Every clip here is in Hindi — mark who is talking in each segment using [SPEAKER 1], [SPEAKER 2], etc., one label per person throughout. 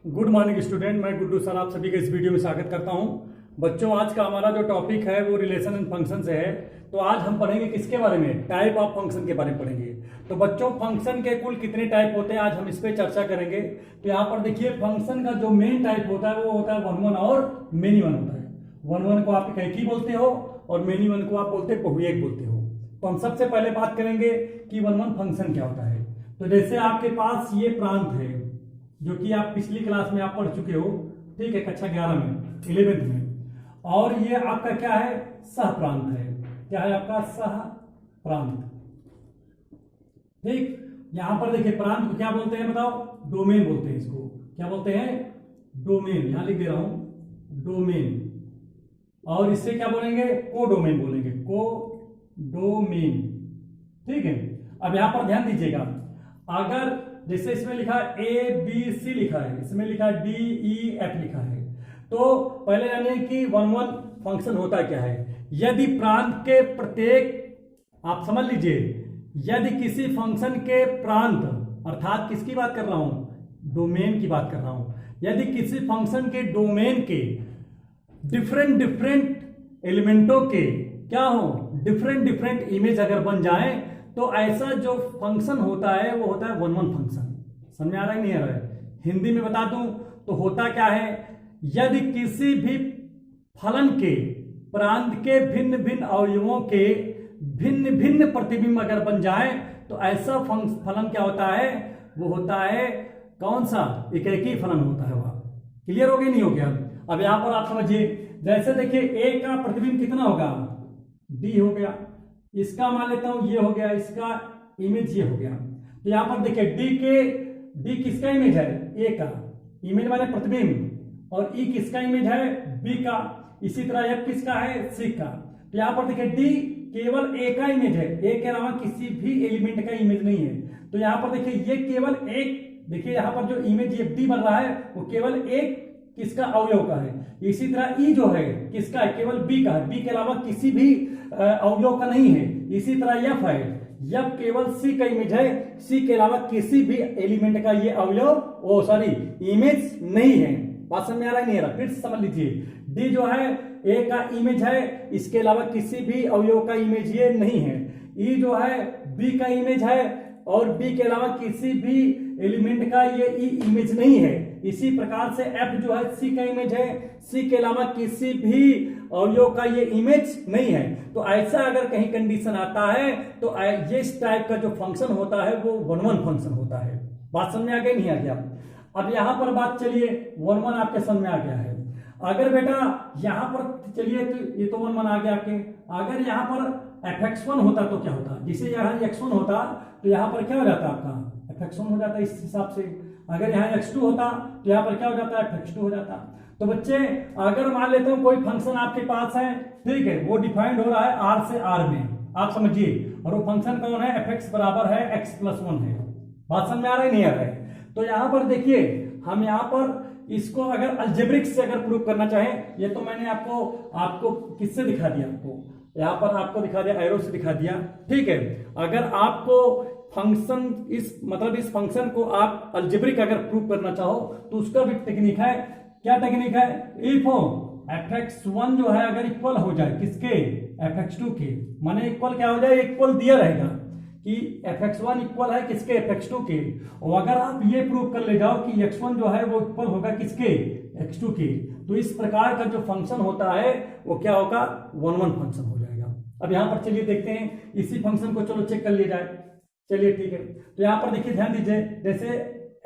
[SPEAKER 1] गुड मॉर्निंग स्टूडेंट, मैं गुड्डू सर आप सभी का इस वीडियो में स्वागत करता हूं। बच्चों, आज का हमारा जो टॉपिक है वो रिलेशन एंड फंक्शन से है। तो आज हम पढ़ेंगे किसके बारे में? टाइप ऑफ फंक्शन के बारे में पढ़ेंगे। तो बच्चों, फंक्शन के कुल कितने टाइप होते हैं आज हम इस पे चर्चा करेंगे। तो यहाँ पर देखिए, फंक्शन का जो मेन टाइप होता है वो होता है वन वन और मेनी वन होता है। वन वन को आप एक ही बोलते हो और मेनी वन को आप बोलते बहुएक बोलते हो। तो हम सबसे पहले बात करेंगे कि वन वन फंक्शन क्या होता है। तो जैसे आपके पास ये प्रांत है जो कि आप पिछली क्लास में आप पढ़ चुके हो, ठीक है, कक्षा 11 में 11th में। और ये आपका क्या है? सह प्रांत है। क्या है आपका? सह प्रांत। ठीक, यहां पर देखिए प्रांत को क्या बोलते हैं बताओ? डोमेन बोलते हैं इसको। क्या बोलते हैं? डोमेन। यहां लिख दे रहा हूं, डोमेन। और इससे क्या बोलेंगे? को डोमेन बोलेंगे, को डोमेन। ठीक है, अब यहां पर ध्यान दीजिएगा, अगर जैसे इसमें लिखा है ABC लिखा है, इसमें लिखा है DEF लिखा है, तो पहले जानिए कि वन वन फंक्शन होता क्या है। यदि प्रांत के प्रत्येक, आप समझ लीजिए, यदि किसी फंक्शन के प्रांत, अर्थात किसकी बात कर रहा हूं? डोमेन की बात कर रहा हूं। यदि किसी फंक्शन के डोमेन के डिफरेंट डिफरेंट एलिमेंटों के क्या हो, डिफरेंट डिफरेंट इमेज अगर बन जाए, तो ऐसा जो फंक्शन होता है वो होता है वन वन फंक्शन। समझ में आ रहा है नहीं आ रहा है? हिंदी में बता दूं तो होता क्या है, यदि किसी भी फलन के प्रांत के भिन्न भिन्न अवयवों के भिन्न भिन्न प्रतिबिंब अगर बन जाए, तो ऐसा फलन क्या होता है? वो होता है कौन सा? एक ही फलन होता है वह। क्लियर हो गया नहीं हो गया? अब यहां पर आप समझिए, जैसे देखिए ए का प्रतिबिंब कितना होगा? डी हो गया। इसका मान लेता हूं ये हो गया, इसका इमेज ये हो गया। तो यहां पर देखिए डी किसका इमेज है? ए का इमेज माने प्रतिबिंब। और ई किसका इमेज है? बी का। इसी तरह एफ किसका है? सी का। तो यहां पर देखिए डी केवल ए का इमेज है, ए के अलावा किसी भी एलिमेंट का इमेज नहीं है। तो यहां पर देखिए ये केवल एक, देखिए यहां पर जो इमेज एफ डी बन रहा है वो केवल एक किसका? अवयव का है। इसी तरह ई जो है किसका है? केवल बी का है, बी के अलावा किसी भी अवयव का नहीं है। इसी तरह एफ है, एफ केवल सी का इमेज है, सी के अलावा किसी भी एलिमेंट का ये अवयव इमेज नहीं है। बात समझ में आ रहा है नहीं आ रहा? फिर समझ लीजिए, डी जो है ए का इमेज है, इसके अलावा किसी भी अवयव का इमेज ये नहीं है। ई जो है बी का इमेज है और बी के अलावा किसी भी एलिमेंट का ये ई इमेज नहीं है। इसी प्रकार से एफ जो है सी का इमेज है, सी के अलावा किसी भी अवयव का ये इमेज नहीं है। तो ऐसा अगर कहीं कंडीशन आता है तो ये इस टाइप का जो फंक्शन होता है वो वन वन फंक्शन होता है। बात समझ में आ गई नहीं आ गया? अब यहां पर बात चलिए, वन वन आपके समझ में आ गया है। अगर बेटा यहां पर चलिए, तो ये तो वन वन आ गया आपके। अगर यहां पर fx1 होता तो क्या होता? जिसे यहां x1 होता तो यहां पर क्या हो जाता? आपका fx1 हो जाता इस हिसाब से। अगर यहाँ x2 होता तो यहाँ पर क्या हो जाता? fx2 हो जाता। तो बच्चे, अगर मान लेते हो कोई फंक्शन आपके पास है, ठीक है, वो डिफाइंड हो रहा है r से r में, आप समझिए, और वो फंक्शन कौन है? fx बराबर है x+1 है। बात समझ में आ रहा है नहीं आ रहा है? तो यहाँ पर देखिए, हम यहाँ पर इसको अगर अलजेब्रिक से अगर प्रूव करना चाहें, ये तो मैंने आपको किससे दिखा दिया? आपको यहाँ पर आपको दिखा दिया, एरो से दिखा दिया, ठीक है। अगर आपको फंक्शन इस फंक्शन को आप अलजेब्रिक अगर प्रूव करना चाहो तो उसका भी टेक्निक है। क्या टेक्निक है? इफ fx1 जो है अगर इक्वल हो जाए किसके? fx2 के। माने इक्वल क्या हो जाए? इक्वल दिया रहेगा कि fx1 इक्वल है किसके? fx2 के। और अगर आप ये प्रूव कर ले जाओ कि x1 जो है वो इक्वल होगा किसके? x2 के, तो इस प्रकार का जो फंक्शन होता है वो क्या होगा? वन वन फंक्शन हो जाएगा। अब यहां पर चलिए देखते हैं इसी फंक्शन को, चलो चेक कर लिया जाए। चलिए ठीक है, तो यहां पर देखिए, ध्यान दीजिए, जैसे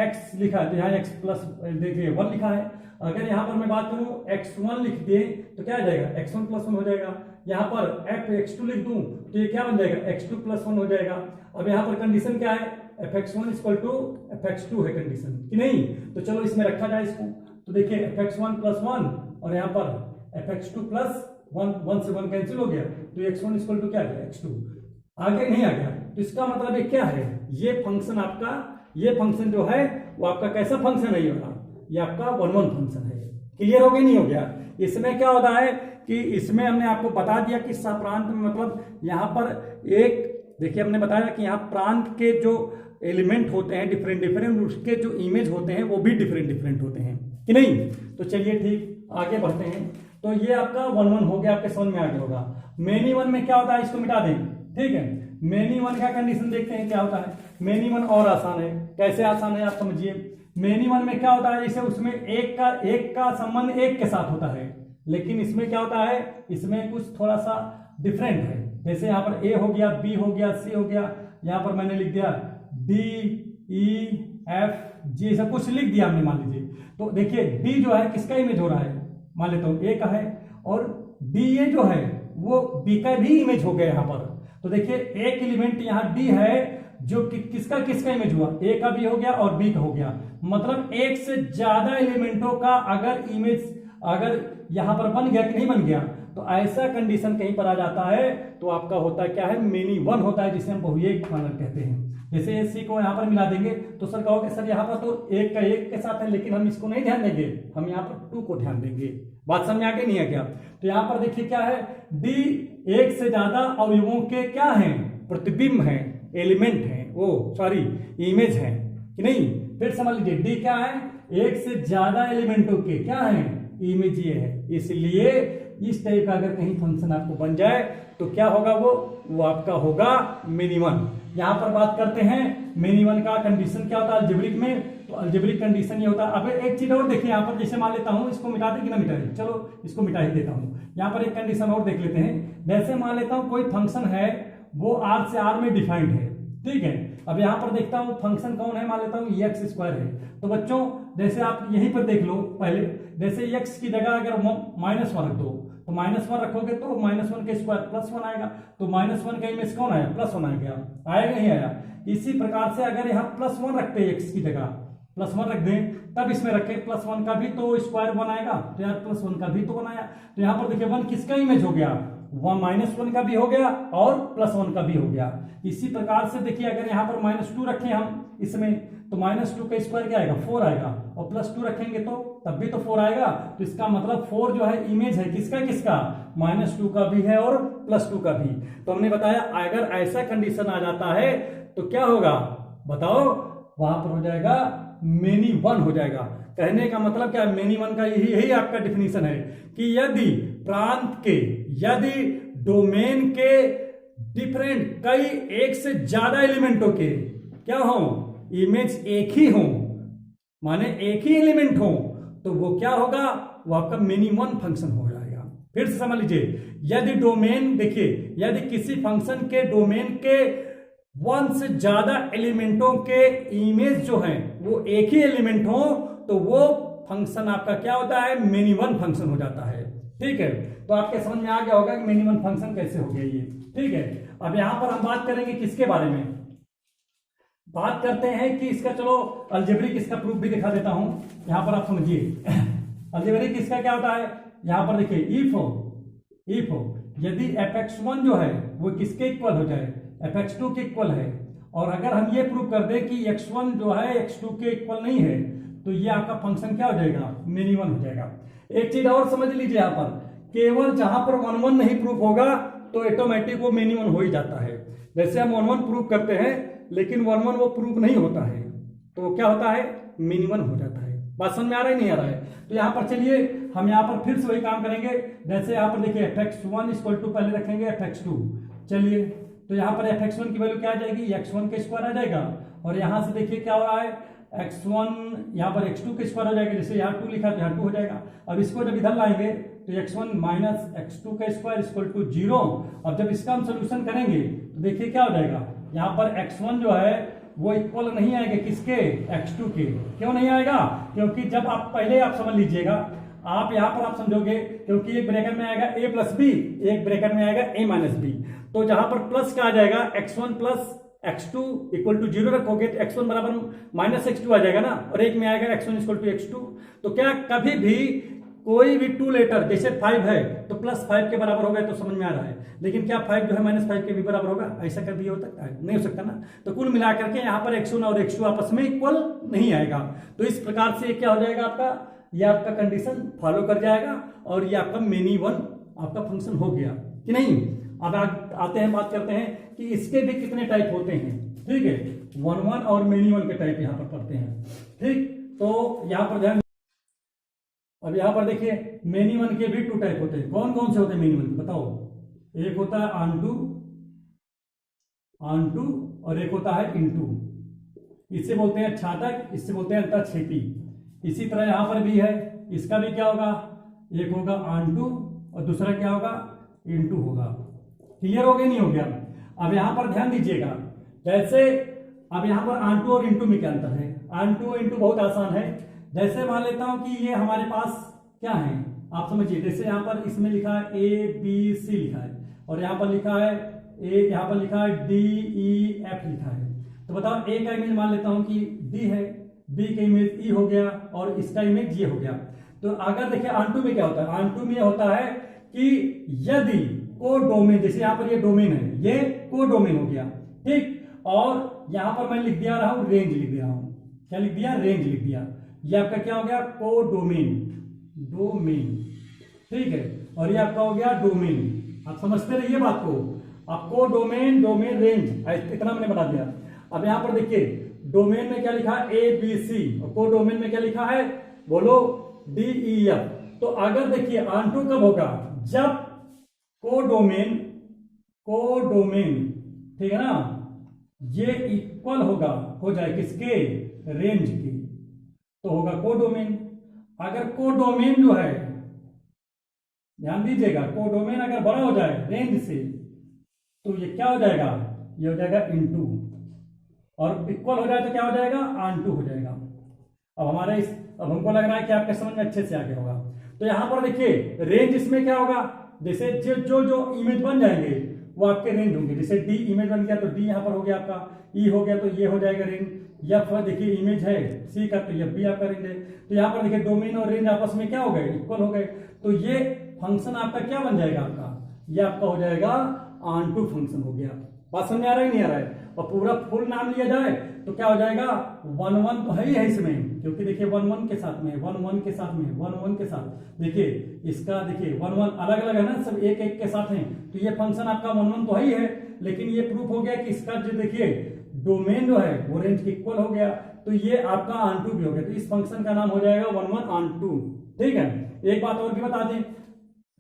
[SPEAKER 1] x लिखा है तो यहाँ x प्लस देखिए 1 लिखा है। अगर यहां पर मैं बात करूं x1 लिख दिए तो क्या आ जाएगा? x1+1 हो जाएगा। यहां पर x2 लिख दूं तो ये क्या बन जाएगा? x2+1 हो जाएगा। अब यहां पर कंडीशन क्या है? fx1 = fx2 है कंडीशन कि नहीं? तो चलो इसमें रखा जाए इसको। तो देखिए fx1+1 और यहाँ पर fx2+1, 1 से 1 कैंसिल हो गया, तो x1 = क्या आ गया? x2। आगे नहीं आ गया, तो इसका मतलब ये क्या है? ये फंक्शन आपका, ये फंक्शन जो है वो आपका कैसा फंक्शन है? ये आपका वन वन फंक्शन है। क्लियर हो गया नहीं हो गया? इसमें क्या होता है कि इसमें हमने आपको बता दिया कि सह प्रांत में मतलब यहाँ पर एक, देखिए हमने बताया कि यहाँ प्रांत के जो एलिमेंट होते हैं डिफरेंट डिफरेंट, उसके जो इमेज होते हैं वो भी डिफरेंट डिफरेंट होते हैं कि नहीं। तो चलिए ठीक आगे बढ़ते हैं। तो ये आपका 1 1 हो गया, आपके समझ में आ गया होगा। मेनी वन में क्या होता है, इसको मिटा दें, ठीक है। मेनी वन का कंडीशन देखते हैं क्या होता है। मेनी वन और आसान है, कैसे आसान है आप समझिए। मेनी वन में क्या होता है, जैसे उसमें एक का संबंध एक के साथ होता है, लेकिन इसमें क्या होता है, इसमें कुछ थोड़ा सा डिफरेंट है। जैसे यहाँ पर ए हो गया, बी हो गया, सी हो गया, यहाँ पर मैंने लिख दिया डी ई एफ जी, सब कुछ लिख दिया हमने मान लीजिए। तो देखिए डी जो है किसका इमेज हो रहा है, मान लेता हूँ ए का है, और डी ए जो है वो बी का भी इमेज हो गया यहाँ पर। तो देखिए एक एलिमेंट यहाँ डी है जो कि किसका किसका इमेज हुआ, ए का भी हो गया और बी का हो गया। मतलब एक से ज्यादा एलिमेंटों का अगर इमेज अगर यहां पर बन गया कि नहीं बन गया, तो ऐसा कंडीशन कहीं पर आ जाता है तो आपका होता है क्या है, मेनी वन होता है, जिसे हम बहुएक मानक कहते हैं। जैसे सी को यहां पर मिला देंगे तो सर कहोगे सर यहाँ पर तो एक का एक के साथ है, लेकिन हम इसको नहीं ध्यान देंगे, हम यहाँ पर 2 को ध्यान देंगे। बात समझ आ गई नहीं है क्या। तो यहाँ पर देखिए क्या है, डी एक से ज्यादा अवयवों के क्या है, प्रतिबिंब है, एलिमेंट है, वो सॉरी इमेज है कि नहीं। फिर समझ लीजिए डी क्या है, एक से ज्यादा एलिमेंटों के क्या है, इमेज ये है। इसलिए इस टाइप का अगर कहीं फंक्शन आपको बन जाए तो क्या होगा, वो आपका होगा मेनी वन। यहां पर बात करते हैं मेनी वन का कंडीशन क्या होता है अलजेब्रिक में। तो अलजेब्रिक कंडीशन ये होता है। अब एक चीज और देखिए, यहाँ पर जैसे मान लेता हूं, इसको मिटा दे कि ना मिटा दे, चलो इसको मिटा ही देता हूं। यहाँ पर एक कंडीशन और देख लेते हैं। जैसे मान लेता हूं कोई फंक्शन है वो आर से आर में डिफाइंड है, ठीक है। अब यहाँ पर देखता हूं फंक्शन कौन है, मान लेता हूं एक्स स्क्वायर है। तो बच्चों जैसे आप यहीं पर देख लो पहले, जैसे एक्स की जगह अगर -1 रख दो तो -1 रखोगे तो -1 के स्क्वायर +1 आएगा। तो -1 का इमेज कौन आया, +1 आ गया, आएगा नहीं आया। इसी प्रकार से अगर यहाँ +1 रखते हैं एक्स की जगह, +1 रख दें, तब इसमें रखें +1 का भी तो स्क्वायर 1 आएगा, तो यार +1 का भी तो 1 आया। तो यहाँ पर देखिए 1 किसका इमेज हो गया, -1 का भी हो गया और +1 का भी हो गया। इसी प्रकार से देखिए अगर यहाँ पर -2 रखें हम इसमें, तो -2 का स्क्वायर क्या आएगा, 4 आएगा, और +2 रखेंगे तो तब भी तो 4 आएगा। तो इसका मतलब 4 जो है इमेज है किसका किसका, -2 का भी है और +2 का भी। तो हमने बताया अगर ऐसा कंडीशन आ जाता है तो क्या होगा बताओ, वहां पर हो जाएगा मेनी वन हो जाएगा। कहने का मतलब क्या है, मेनी वन का यही आपका डिफिनीशन है कि यदि प्रांत के, यदि डोमेन के डिफरेंट कई एक से ज्यादा एलिमेंटों के क्या हो, इमेज एक ही हो, माने एक ही एलिमेंट हो, तो वो क्या होगा, वो आपका मेनी वन फंक्शन हो जाएगा। फिर से समझ लीजिए, यदि डोमेन देखिए, यदि किसी फंक्शन के डोमेन के 1 से ज्यादा एलिमेंटों के इमेज जो है वो एक ही एलिमेंट हो, तो वो फंक्शन आपका क्या होता है, मेनी वन फंक्शन हो जाता है। ठीक है, तो आपके समझ में आ गया होगा कि मेनी वन फंक्शन कैसे हो गया ये। ठीक है, अब यहां पर हम बात करेंगे किसके बारे में, बात करते हैं कि इसका, चलो अलजेब्रिक इसका प्रूफ भी दिखा देता हूं। यहां पर आप समझिए अलजेब्रिक इसका क्या होता है, यहां पर देखिए इफ हो यदि fx1 जो है वो किसके इक्वल हो जाए, fx2 के इक्वल है, और अगर हम ये प्रूव कर दें कि x1 जो है x2 के इक्वल नहीं है, तो ये आपका फंक्शन क्या हो जाएगा, मेनी वन हो जाएगा। एक चीज और समझ लीजिए, यहां पर केवल जहां पर 1 1 नहीं प्रूफ होगा तो ऑटोमेटिक वो मेनी वन हो ही जाता है। जैसे हम 1 1 प्रूव करते हैं लेकिन 1 1 वो प्रूफ नहीं होता है, तो क्या होता है, मेनी वन हो जाता है। बात समझ में आ रहा है नहीं आ रहा है। तो यहाँ पर चलिए हम यहाँ पर फिर से वही काम करेंगे। जैसे यहाँ पर देखिए fx1 इक्वल टू पहले रखेंगे fx2, चलिए तो यहाँ पर fx1 की वैल्यू क्या आ जाएगी, x1 के स्क्वायर आ जाएगा, और यहाँ से देखिए क्या हो रहा है, x1 यहाँ पर x2 के स्क्वायर हो जाएगा, जैसे यहाँ 2 लिखा तो यहाँ 2 हो जाएगा। अब इसको जब इधर लाएंगे तो x1 माइनस x2 का स्क्वायर इक्वल टू 0। अब जब इसका हम सोल्यूशन करेंगे तो देखिए क्या हो जाएगा, यहाँ पर x1 जो है वो इक्वल नहीं आएगा किसके, x2 के। क्यों नहीं आएगा, क्योंकि जब आप पहले आप समझ लीजिएगा, आप यहां पर आप समझोगे, क्योंकि एक ब्रैकेट में आएगा a प्लस बी, एक ब्रैकेट में आएगा a माइनस बी, तो जहां पर प्लस का आ जाएगा x1 plus x2 equal to 0 रखोगे तो x1 बराबर माइनस x2 आ जाएगा ना, और एक में आएगा x1 इक्वल टू x2। तो क्या कभी भी कोई भी 2 लेटर, जैसे 5 है तो +5 के बराबर होगा, तो समझ में आ रहा है, लेकिन क्या 5 जो है -5 के भी बराबर होगा, ऐसा कभी हो सकता है, नहीं हो सकता ना। तो कुल मिलाकर के यहाँ पर x1 और x2 आपस में इक्वल नहीं आएगा। तो इस प्रकार से क्या हो जाएगा आपका, ये आपका कंडीशन फॉलो कर जाएगा और ये आपका मेनी वन आपका फंक्शन हो गया कि नहीं। अब आते हैं, बात करते हैं कि इसके भी कितने टाइप होते हैं। ठीक है, वन वन और मेनी वन के टाइप यहाँ पर पढ़ते हैं। ठीक, तो यहाँ पर ध्यान, अब यहाँ पर देखिए मेनी वन के भी 2 टाइप होते हैं। कौन कौन से होते हैं मेनी वन के बताओ? एक होता है ऑन टू और एक होता है इनटू। इससे बोलते हैं छाटक, इससे बोलते हैं अंतःक्षेपी। इसी तरह यहाँ पर भी है, इसका भी क्या होगा, एक होगा ऑन टू और दूसरा क्या होगा, इनटू होगा। क्लियर हो गया नहीं हो गया? अब यहाँ पर ध्यान दीजिएगा, जैसे अब यहाँ पर ऑन टू और इनटू में क्या अंतर है? ऑन टू इनटू बहुत आसान है। जैसे मान लेता हूं कि ये हमारे पास क्या है, आप समझिए, जैसे यहाँ पर इसमें लिखा है ABC लिखा है और यहाँ पर लिखा है यहाँ पर लिखा है DEF लिखा है। तो बताओ ए का इमेज मान लेता हूं कि D है, B का इमेज E हो गया और इसका इमेज ये हो गया। तो अगर देखिए ऑन टू में क्या होता है, ऑन टू में होता है कि यदि कोडोमेन, जैसे यहाँ पर ये डोमेन है, ये कोडोमेन हो गया। ठीक, और यहाँ पर मैं लिख दिया रहा हूं रेंज, लिख दिया हूं, क्या लिख दिया, रेंज लिख दिया। ये आपका क्या हो गया, कोडोमेन, डोमेन। ठीक है, और ये आपका हो गया डोमेन। आप समझते रहिए बात को। आपको डोमेन, डोमेन, रेंज, इतना मैंने बता दिया। अब यहाँ पर देखिए डोमेन में क्या लिखा है, ABC, और कोडोमेन में क्या लिखा है, बोलो, DEF। तो अगर देखिए ऑन टू कब होगा, जब कोडोमेन, ठीक है ना, ये इक्वल होगा, हो जाए किसके, रेंज की, तो होगा कोडोमेन। अगर कोडोमेन जो है, ध्यान दीजिएगा, कोडोमेन अगर बड़ा हो जाए रेंज से तो ये क्या हो जाएगा, ये हो जाएगा इनटू, और इक्वल हो जाए तो क्या हो जाएगा, ऑन टू हो जाएगा। अब हमको लग रहा है कि आपके समझ में अच्छे से आ गया होगा। तो यहां पर देखिए रेंज, इसमें क्या होगा, जैसे जो इमेज बन जाएंगे वो आपके रेंज होंगे। जैसे डी इमेज बन गया तो डी यहाँ पर हो गया आपका, ई हो गया तो ये हो जाएगा रेंज। एफ देखिए इमेज है सी का तो एफ भी आपका रेंज है। तो यहाँ पर देखिए डोमेन और रेंज आपस में क्या हो गए, इक्वल हो गए। तो ये फंक्शन आपका क्या बन जाएगा, आपका ये आपका हो जाएगा ऑन टू फंक्शन हो गया। बात समझ आ रहा है नहीं आ रहा है? और पूरा फुल नाम लिया जाए तो क्या हो जाएगा, 1 1 तो है ही है इसमें, क्योंकि देखिए 1 1 के साथ में, 1 1 के साथ में, 1 1 के साथ, देखिए इसका देखिए 1 1 अलग अलग है ना, सब एक एक के साथ हैं। तो ये फंक्शन आपका 1 1 तो है ही है, लेकिन ये प्रूफ हो गया कि इसका जो देखिए डोमेन जो है वो रेंज के इक्वल हो गया, तो ये आपका ऑन टू भी हो गया। तो इस फंक्शन का नाम हो जाएगा 1 1 ऑन टू। ठीक है, एक बात और भी बता दें,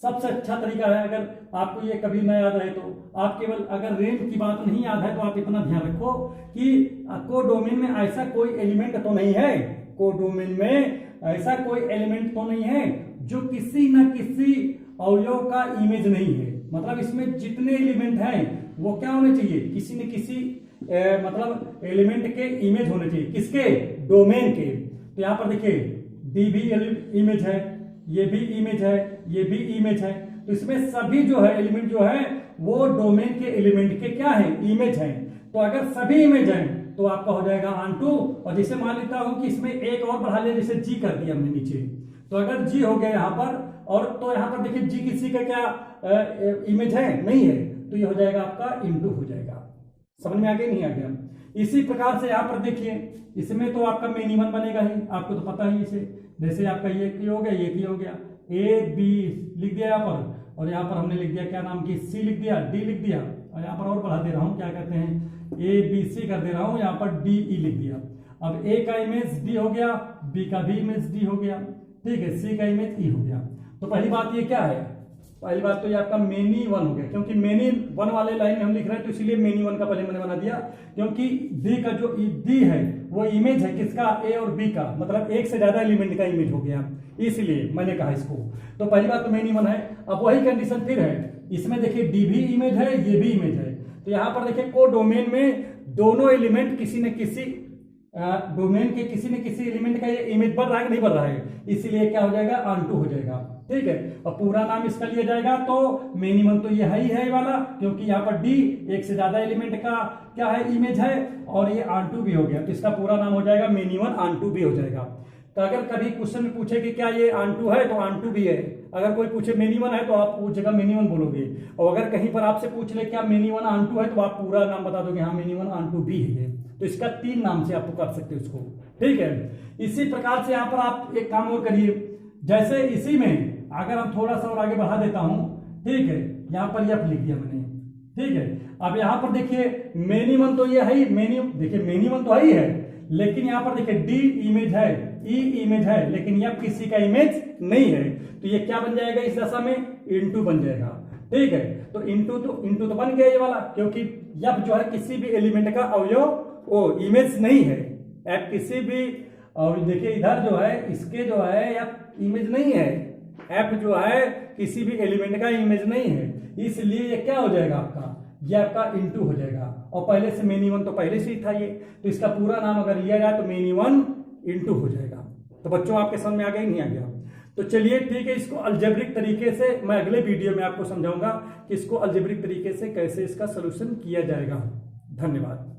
[SPEAKER 1] सबसे अच्छा तरीका है, अगर आपको ये कभी न याद रहे तो आप केवल, अगर रेंज की बात नहीं याद है तो आप इतना ध्यान रखो कि कोडोमेन में ऐसा कोई एलिमेंट तो नहीं है, कोडोमेन में ऐसा कोई एलिमेंट तो नहीं है जो किसी न किसी अवयव का इमेज नहीं है। मतलब इसमें जितने एलिमेंट हैं वो क्या होने चाहिए, किसी न किसी मतलब एलिमेंट के इमेज होने चाहिए, किसके, डोमेन के। तो यहां पर देखिए डी भी इमेज है, ये भी इमेज है, ये भी इमेज है। तो इसमें सभी जो है एलिमेंट जो है वो डोमेन के एलिमेंट के क्या है, इमेज है। तो अगर सभी इमेज हैं तो आपका हो जाएगा ऑन टू। और जैसे मान लेता हूं कि इसमें एक और बढ़ा लिया, जैसे जी कर दिया हमने नीचे, तो अगर जी हो गया यहां पर, और तो यहां पर देखिए जी किसी का क्या इमेज है, नहीं है, तो ये हो जाएगा आपका इनटू हो जाएगा। समझ में आ गया नहीं आ गया? इसी प्रकार से यहां पर देखिए इसमें तो आपका मिनिमम बनेगा ही, आपको तो पता ही इसे, जैसे आपका ये की हो गया, ये की हो गया, ए बी लिख दिया यहाँ पर, और यहाँ पर हमने लिख दिया क्या नाम की, सी लिख दिया, डी लिख दिया, और यहाँ पर और बढ़ा दे रहा हूँ, क्या कहते हैं, ए बी सी कर दे रहा हूँ, यहाँ पर डी ई लिख दिया। अब ए का इमेज डी हो गया, बी का भी इमेज डी हो गया, ठीक है, सी का इमेज ई हो गया। तो पहली बात ये क्या है, पहली बात तो ये आपका मेनी वन हो गया, क्योंकि मेनी वन वाले लाइन में हम लिख रहे हैं तो इसीलिए मेनी वन का पहले मैंने बना दिया, क्योंकि डी का जो डी है वो इमेज है किसका, ए और बी का, मतलब एक से ज्यादा एलिमेंट का इमेज हो गया, इसलिए मैंने कहा इसको। तो पहली बात तो मेनी वन है। अब वही कंडीशन फिर है, इसमें देखिए डी भी इमेज है, ये भी इमेज है। तो यहां पर देखिए कोडोमेन में दोनों एलिमेंट किसी न किसी डोमेन के किसी न किसी एलिमेंट का ये इमेज बढ़ रहा है कि नहीं बढ़ रहा है, इसीलिए क्या हो जाएगा, ऑन टू हो जाएगा। ठीक है, और पूरा नाम इसका लिया जाएगा तो मिनिमम तो ये है ही है वाला, क्योंकि यहाँ पर डी एक से ज्यादा एलिमेंट का क्या है, इमेज है, और ये ऑन टू भी हो गया, तो इसका पूरा नाम हो जाएगा मिनिमम ऑन टू भी हो जाएगा। तो अगर कभी क्वेश्चन में पूछे कि क्या ये ऑन टू है तो ऑन टू भी है, अगर कोई पूछे मिनिमम है तो आप उस जगह मिनिमम बोलोगे, और अगर कहीं पर आपसे पूछ ले क्या मिनिमम ऑन टू है तो आप पूरा नाम बता दोगे, हाँ मिनिमम ऑन टू भी है। तो इसका 3 नाम से आप कर सकते हो इसको। ठीक है, इसी प्रकार से यहाँ पर आप एक काम और करिए, जैसे इसी में अगर हम थोड़ा सा और आगे बढ़ा देता हूं, ठीक है, यहाँ पर एफ लिख दिया मैंने, ठीक है। अब यहाँ पर देखिए मेनी वन तो ये है ही, देखिए मेनी वन तो है ही है, लेकिन यहाँ पर देखिए डी इमेज है, ई इमेज है, लेकिन यह किसी का इमेज नहीं है, तो ये क्या बन जाएगा इस दशा में, इनटू बन जाएगा। ठीक है, तो इनटू तो बन गया ये वाला, क्योंकि यह जो है किसी भी एलिमेंट का अवयव वो इमेज नहीं है। एफ किसी भी, और देखिए इधर जो है इसके जो है एफ इमेज नहीं है, एफ जो है किसी भी एलिमेंट का इमेज नहीं है, इसलिए ये क्या हो जाएगा आपका, ये आपका इनटू हो जाएगा। और पहले से मेनी वन तो पहले से ही था ये, तो इसका पूरा नाम अगर लिया जाए तो मेनी वन इनटू हो जाएगा। तो बच्चों आपके समझ में आ गया नहीं आ गया? तो चलिए ठीक है, इसको अलजेब्रिक तरीके से मैं अगले वीडियो में आपको समझाऊंगा कि इसको अलजेब्रिक तरीके से कैसे इसका सोल्यूशन किया जाएगा। धन्यवाद।